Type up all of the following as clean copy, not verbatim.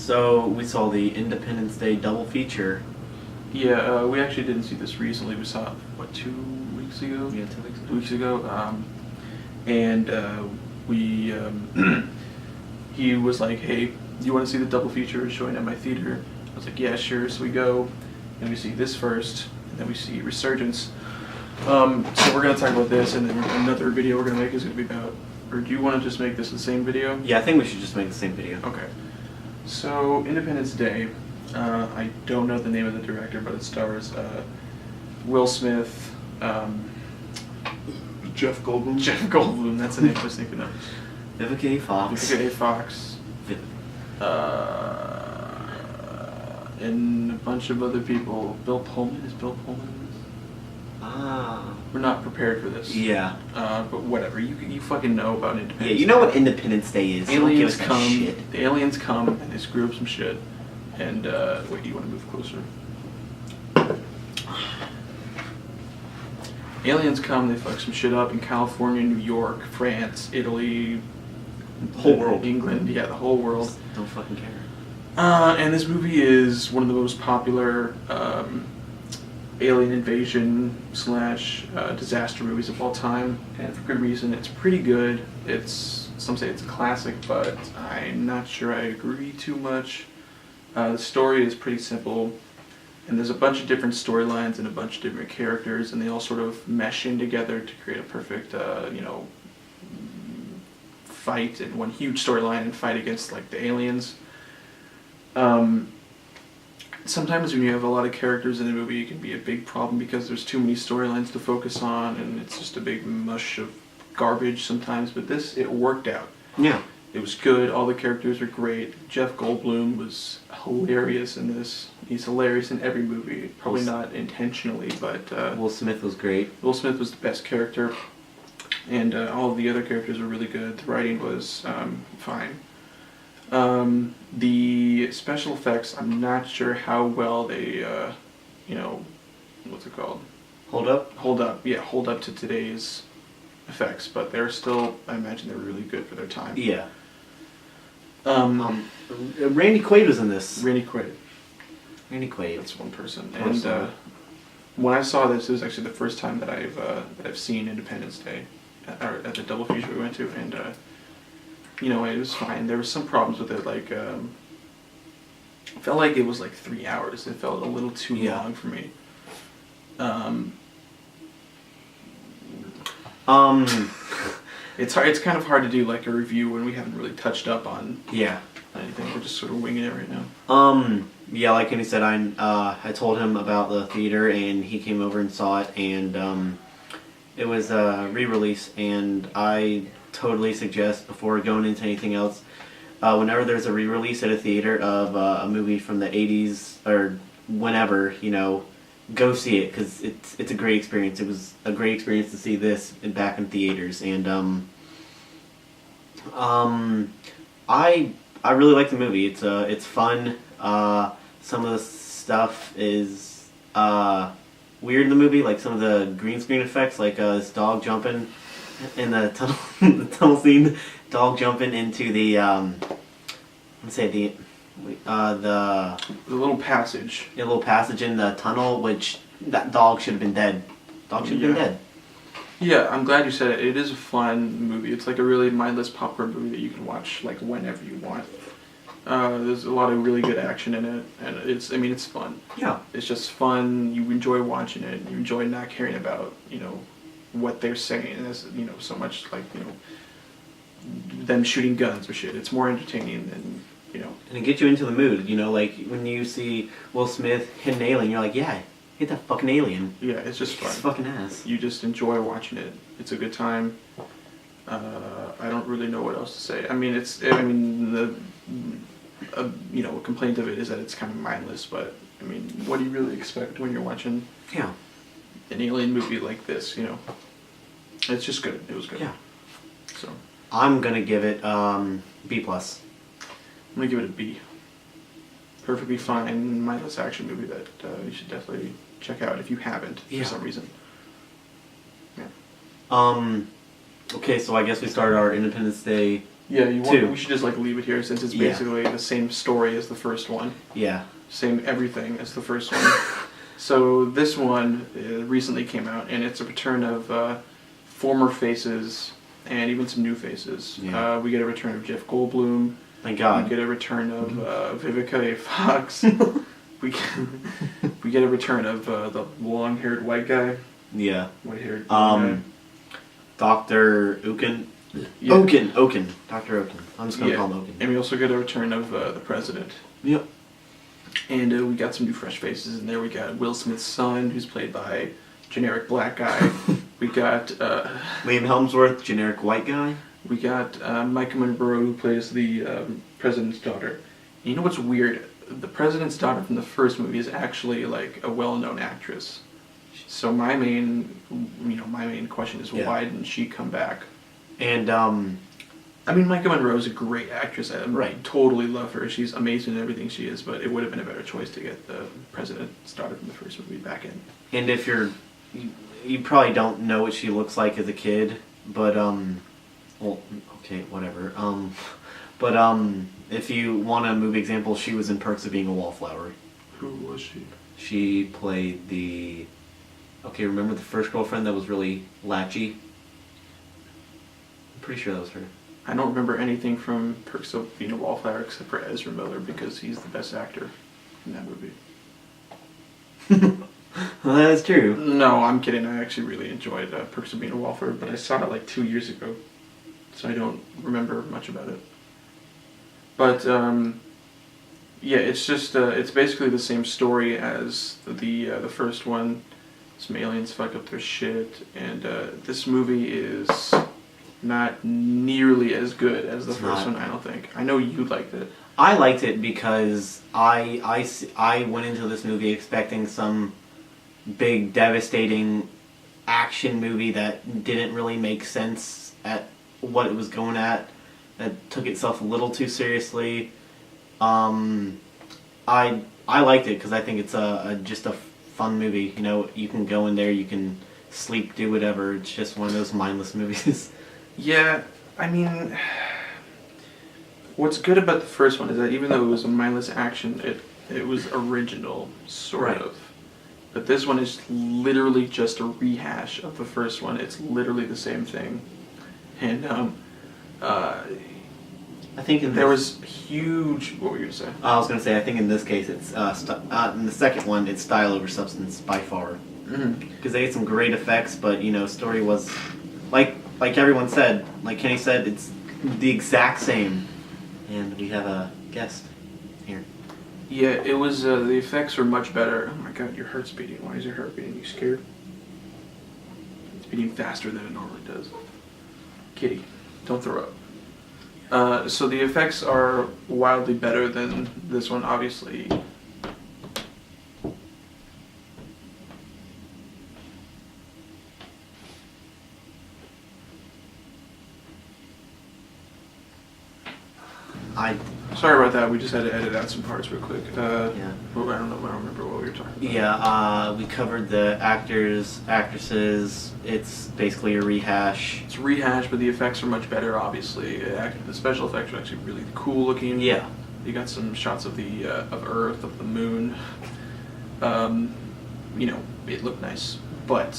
So we saw the Independence Day double feature. Yeah, we actually didn't see this recently. We saw it, what, 2 weeks ago? Yeah, 2 weeks ago. 2 weeks ago. And we, he was like, hey, you want to see the double feature showing at my theater? I was like, yeah, sure. So we go, and we see this first, and then we see Resurgence. So we're going to talk about this, and then another video we're going to make is going to be about, or do you want to just make this the same video? Yeah, I think we should just make the same video. Okay. So, Independence Day, I don't know the name of the director, but it stars Will Smith, Jeff Goldblum. Jeff Goldblum, that's the name I was thinking of. Vivica A. Fox. Vivica A. Fox. And a bunch of other people. Bill Pullman? Is Bill Pullman in this? Ah. We're not prepared for this. Yeah. But whatever. You fucking know about Independence Day. Yeah, you know what Independence Day is. Aliens don't give us that come. shit. The aliens come and they screw up some shit. And wait, you want to move closer? Aliens come. They fuck some shit up in California, New York, France, Italy, Whole world. England. Yeah, the whole world. Just don't fucking care. And this movie is one of the most popular alien invasion / disaster movies of all time, and for good reason. It's pretty good. Some say it's a classic, but I'm not sure I agree too much. The story is pretty simple, and there's a bunch of different storylines and a bunch of different characters, and they all sort of mesh in together to create a perfect, fight and one huge storyline and fight against like the aliens. Sometimes when you have a lot of characters in a movie, it can be a big problem because there's too many storylines to focus on, and it's just a big mush of garbage sometimes. But this, it worked out. Yeah. It was good. All the characters were great. Jeff Goldblum was hilarious in this. He's hilarious in every movie. Probably not intentionally, but Will Smith was great. Will Smith was the best character, and all of the other characters were really good. The writing was fine. The special effects, I'm not sure how well they, what's it called? Hold up? Hold up to today's effects, but they're still, I imagine they're really good for their time. Yeah. Randy Quaid was in this. Randy Quaid. Randy Quaid. That's one person. And when I saw this, it was actually the first time that I've seen Independence Day, at the double feature we went to, and it was fine. There were some problems with it, like it felt like it was like 3 hours. It felt a little too long for me. It's hard. It's kind of hard to do like a review when we haven't really touched up on anything. We're just sort of winging it right now. Yeah, like Kenny said, I told him about the theater, and he came over and saw it, and it was a re-release, and I totally suggest, before going into anything else, whenever there's a re-release at a theater of a movie from the 80s or whenever, go see it, because it's a great experience. It was a great experience to see this back in theaters, and I really like the movie. It's fun. Some of the stuff is weird in the movie, like some of the green screen effects, like this dog jumping in the tunnel, the tunnel scene, dog jumping into the the little passage. Yeah, little passage in the tunnel, which that dog should have been dead. Dog should have been dead. Yeah, I'm glad you said it. It is a fun movie. It's like a really mindless popcorn movie that you can watch like whenever you want. There's a lot of really good action in it, and it's fun. Yeah. It's just fun. You enjoy watching it. You enjoy not caring about, what they're saying. There's, so much like, them shooting guns or shit. It's more entertaining than, And it gets you into the mood, like when you see Will Smith hit an alien, you're like, yeah, hit that fucking alien. Yeah, it's just fun. It's fucking ass. You just enjoy watching it. It's a good time. I don't really know what else to say. A complaint of it is that it's kind of mindless, but what do you really expect when you're watching an alien movie like this, It's just good. It was good. Yeah. So I'm gonna give it B+. I'm gonna give it a B. Perfectly fine, mindless action movie that you should definitely check out if you haven't for some reason. Yeah. Okay, so I guess we started our Independence Day Yeah, Two. we should just like leave it here since it's Yeah. basically the same story as the first one. Yeah. Same everything as the first one. So this one recently came out, and it's a return of former faces and even some new faces. Yeah. We get a return of Jeff Goldblum. Thank God. We get a return of Vivica A. Fox. we get a return of the long-haired white guy. Yeah. White-haired guy. Dr. Oaken. Yeah. Oaken. Dr. Oaken. I'm just going to call him Oaken. And we also get a return of the president. Yep. And we got some new fresh faces in there. We got Will Smith's son, who's played by generic black guy. We got Liam Hemsworth, generic white guy. We got Micah Monroe, who plays the president's daughter. And you know what's weird? The president's daughter from the first movie is actually like a well-known actress. So my main question is, why didn't she come back? And I mean, Micah Monroe is a great actress. I Right. totally love her. She's amazing in everything she is. But it would have been a better choice to get the president's daughter from the first movie back in. and if you probably don't know what she looks like as a kid, but well, okay, whatever. But if you want a movie example, she was in Perks of Being a Wallflower. Who was she? She played the. Okay, remember the first girlfriend that was really latchy? I'm pretty sure that was her. I don't remember anything from Perks of Being a Wallflower except for Ezra Miller because he's the best actor in that movie. Well, that is true. No, I'm kidding. I actually really enjoyed Perks of Being a Wallflower, but I saw it like 2 years ago, so I don't remember much about it. But yeah, it's just it's basically the same story as the first one. Some aliens fuck up their shit, and this movie is not nearly as good as the first one. I don't think. I know you liked it. I liked it because I went into this movie expecting some big, devastating action movie that didn't really make sense at what it was going at. That took itself a little too seriously. I liked it because I think it's just a fun movie. You know, you can go in there, you can sleep, do whatever. It's just one of those mindless movies. Yeah, I mean, what's good about the first one is that even though it was a mindless action, it was original, sort of. But this one is literally just a rehash of the first one. It's literally the same thing. And I think there was huge. What were you gonna say? I was gonna say I think in this case it's in the second one it's style over substance by far. Because they had some great effects, but you know, story was like everyone said, like Kenny said, it's the exact same. And we have a guest here. Yeah, it was. The effects were much better. Oh my god, your heart's beating. Why is your heart beating? You scared? It's beating faster than it normally does. Kitty, don't throw up. So the effects are wildly better than this one, obviously. Sorry about that. We just had to edit out some parts real quick. Yeah. Well, I don't know. I don't remember what we were talking about. Yeah, we covered the actors, actresses. It's basically a rehash. It's a rehash, but the effects are much better, obviously. The special effects are actually really cool looking. Yeah. You got some shots of the of Earth, of the moon. You know, it looked nice. But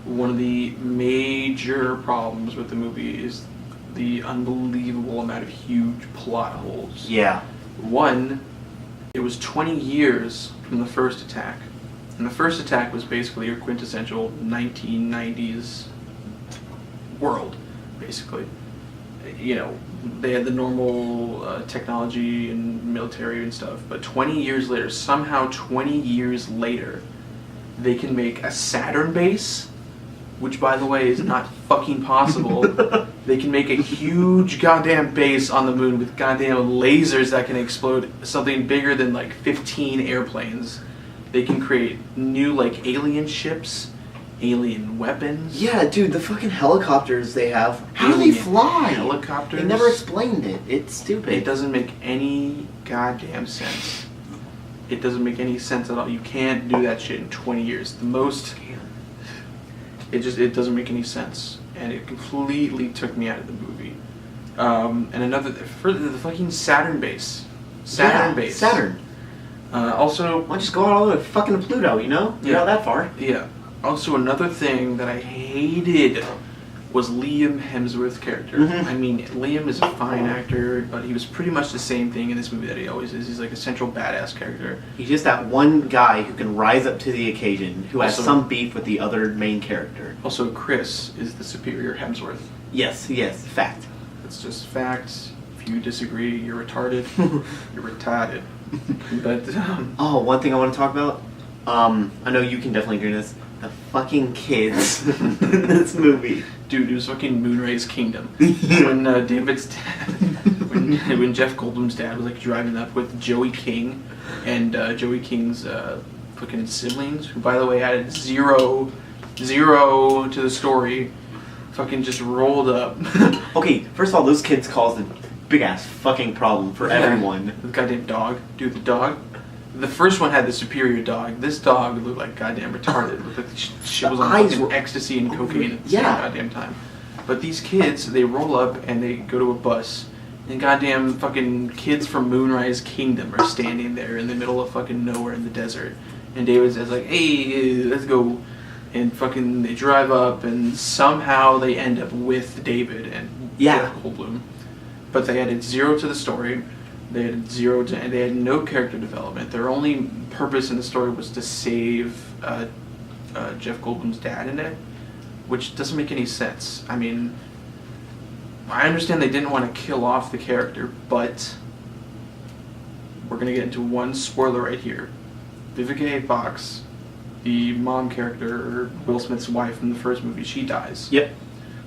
one of the major problems with the movie is the unbelievable amount of huge plot holes. Yeah. One, it was 20 years from the first attack. And the first attack was basically your quintessential 1990s world, basically. You know, they had the normal technology and military and stuff, but 20 years later, somehow 20 years later, they can make a Saturn base, which by the way is not fucking possible. They can make a huge goddamn base on the moon with goddamn lasers that can explode something bigger than like 15 airplanes. They can create new like alien ships, alien weapons. Yeah, dude, the fucking helicopters they have. How do they fly? Helicopters. They never explained it. It's stupid. It doesn't make any goddamn sense. It doesn't make any sense at all. You can't do that shit in 20 years. The most. It doesn't make any sense. And it completely took me out of the movie. And another for the fucking Saturn base. Saturn base. Saturn. Also, Why don't you just go out all the way to fucking Pluto? You know, you're not that far. Yeah. Also, another thing that I hated was Liam Hemsworth's character. Mhm. I mean, Liam is a fine actor, but he was pretty much the same thing in this movie that he always is. He's like a central badass character. He's just that one guy who can rise up to the occasion, who has Also- some beef with the other main character. Also, Chris is the superior Hemsworth. Yes, fact. It's just fact. If you disagree, you're retarded. You're retarded. But Oh, one thing I want to talk about. I know you can definitely agree on this. The fucking kids in this movie. dude, it was fucking Moonrise Kingdom. When David's dad, when Jeff Goldblum's dad was like driving up with Joey King and Joey King's fucking siblings, who by the way added zero to the story, fucking just rolled up. Okay, first of all, those kids caused a big ass fucking problem for everyone. The goddamn dog, dude, the dog. The first one had the superior dog. This dog looked like goddamn retarded. Looked like shit was on eyes fucking were- ecstasy and cocaine at the Yeah. same goddamn time. But these kids, they roll up and they go to a bus, and goddamn fucking kids from Moonrise Kingdom are standing there in the middle of fucking nowhere in the desert. And David says like, "Hey, let's go." And fucking they drive up, and somehow they end up with David and Yeah. Jeff Goldblum. But they added zero to the story. They had and they had no character development. Their only purpose in the story was to save Jeff Goldblum's dad in it, which doesn't make any sense. I mean, I understand they didn't want to kill off the character, but we're gonna get into one spoiler right here. Vivica A. Fox, the mom character, Will Smith's wife in the first movie, she dies. Yep.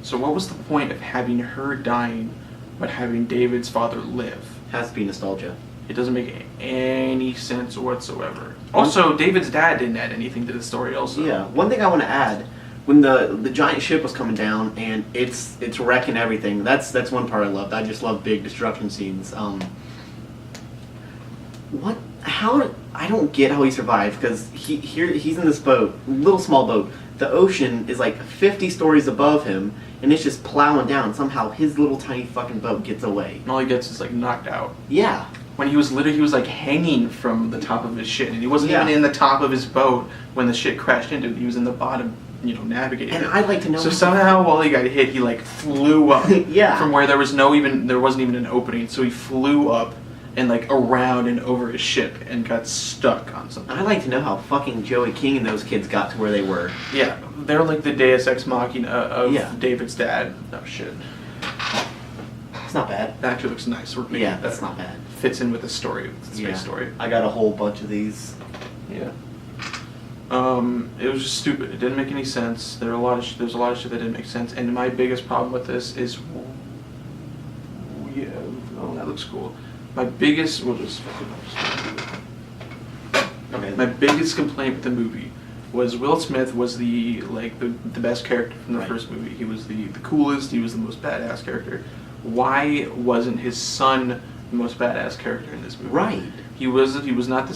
So what was the point of having her dying, but having David's father live? Has to be nostalgia. It doesn't make any sense whatsoever. Also, David's dad didn't add anything to the story. Also, Yeah. One thing I want to add, when the giant ship was coming down and it's wrecking everything. That's one part I loved. I just love big destruction scenes. What? How? I don't get how he survived, because he's in this boat, little small boat. The ocean is like 50 stories above him, and it's just plowing down. Somehow his little tiny fucking boat gets away. and all he gets is like knocked out. Yeah. When he was like hanging from the top of his shit, and he wasn't Yeah. even in the top of his boat when the shit crashed into it. He was in the bottom, navigating. And it. I'd like to know. So somehow, while he got hit, he like flew up. Yeah. From where there wasn't even an opening. So he flew up and like around and over his ship and got stuck on something. I'd like to know how fucking Joey King and those kids got to where they were. Yeah, they're like the Deus Ex Machina of Yeah. David's dad. Oh shit, It's not bad. that actually looks nice. We're making Yeah, it that's better. not bad. Fits in with the story, with the space Yeah. story. I got a whole bunch of these. Yeah. It was just stupid. It didn't make any sense. There's a lot of shit that didn't make sense. And my biggest problem with this is, yeah, oh, that looks cool. My biggest, Okay. my biggest complaint with the movie was Will Smith was the best character from the Right. first movie. He was the coolest. He was the most badass character. Why wasn't his son the most badass character in this movie? Right. He was not the